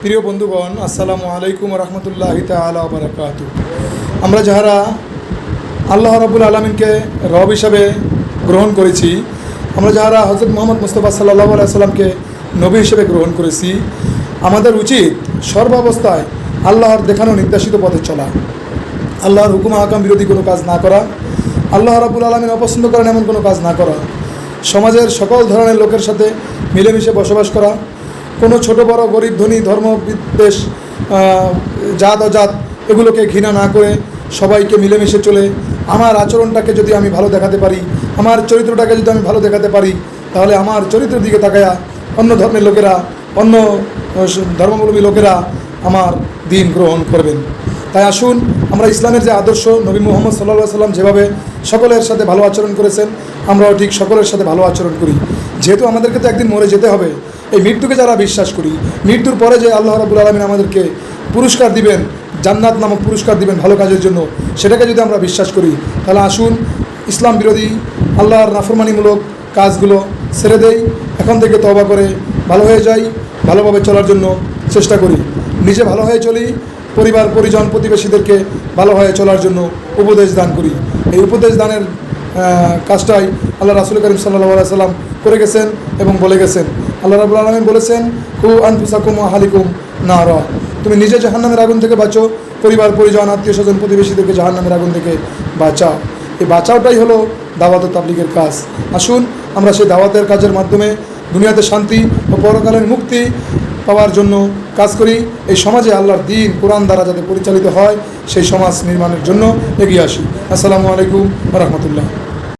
প্রিয় বন্ধুগণ, আসসালামু আলাইকুম রহমতুল্লাহি তাআলা ওয়া বারাকাতুহু। আমরা যারা আল্লাহ রাব্বুল আলামিনকে রব হিসাবে গ্রহণ করেছি, আমরা যারা হযরত মুহাম্মদ মুস্তাফা সাল্লাল্লাহু আলাইহি সাল্লামকে নবী হিসেবে গ্রহণ করেছি, আমাদের উচিত সর্বাবস্থায় আল্লাহর দেখানো নির্দেশিত পথে চলা, আল্লাহর হুকুম আহকাম বিরোধী কোনো কাজ না করা, আল্লাহ রাব্বুল আলামিন অপছন্দ করেন এমন কোনো কাজ না করা, সমাজের সকল ধরনের লোকের সাথে মিলেমিশে বসবাস করা, কোনো ছোট বড় গরিব ধনী ধর্ম বিদ্বেষ জাত অজাত এগুলোকে ঘৃণা না করে সবাইকে মিলেমিশে চলে আমার আচরণটাকে যদি আমি ভালো দেখাতে পারি, আমার চরিত্রটাকে যদি আমি ভালো দেখাতে পারি, তাহলে আমার চরিত্রের দিকে তাকায়া অন্য ধর্মের লোকেরা, অন্য ধর্মাবলম্বী লোকেরা আমার দিন গ্রহণ করবেন। তাই আসুন আমরা ইসলামের যে আদর্শ, নবী মুহাম্মদ সাল্লাল্লাহু আলাইহি সাল্লাম যেভাবে সকলের সাথে ভালো আচরণ করেছেন, আমরাও ঠিক সকলের সাথে ভালো আচরণ করি। যেহেতু আমাদেরকে তো একদিন মরে যেতে হবে, এই মৃত্যুকে যারা বিশ্বাস করি, মৃত্যুর পরে যে আল্লাহ রাব্বুল আলামিন আমাদেরকে পুরস্কার দিবেন, জান্নাত নামক পুরস্কার দিবেন ভালো কাজের জন্য, সেটাকে যদি আমরা বিশ্বাস করি, তাহলে আসুন ইসলাম বিরোধী আল্লাহর নাফরমানিমূলক কাজগুলো ছেড়ে দেই, এখন থেকে তওবা করে ভালো হয়ে যাই, ভালোভাবে চলার জন্য চেষ্টা করি, নিজে ভালো হয়ে চলি, পরিবার পরিজন প্রতিবেশীদেরকে ভালো হয়ে চলার জন্য উপদেশ দান করি। এই উপদেশ দানের কাজটাই আল্লাহ রাসূল করিম সাল্লাল্লাহু আলাইহি সাল্লাম করে গেছেন এবং বলে গেছেন। আল্লাহ রাব্বুল আলামিন বলেছেন, কু আনফুসাকুম ওয়া আহলিকুম নারা, তুমি নিজে জাহান্নামের আগুন থেকে বাঁচো, পরিবার পরিজন আত্মীয় স্বজন প্রতিবেশীদেরকে জাহান্নামের আগুন থেকে বাঁচাও। এই বাঁচাওটাই হলো দাওয়াত ও তাবলীগের কাজ। আসুন আমরা সেই দাওয়াতের কাজের মাধ্যমে দুনিয়াতে শান্তি ও পরকালের মুক্তি পাওয়ার জন্য কাজ করি। এই সমাজে আল্লাহর দ্বীন কোরআন দ্বারা যাতে পরিচালিত হয়, সেই সমাজ নির্মাণের জন্য এগিয়ে আসি। আসসালামু আলাইকুম ওয়া রাহমাতুল্লাহ।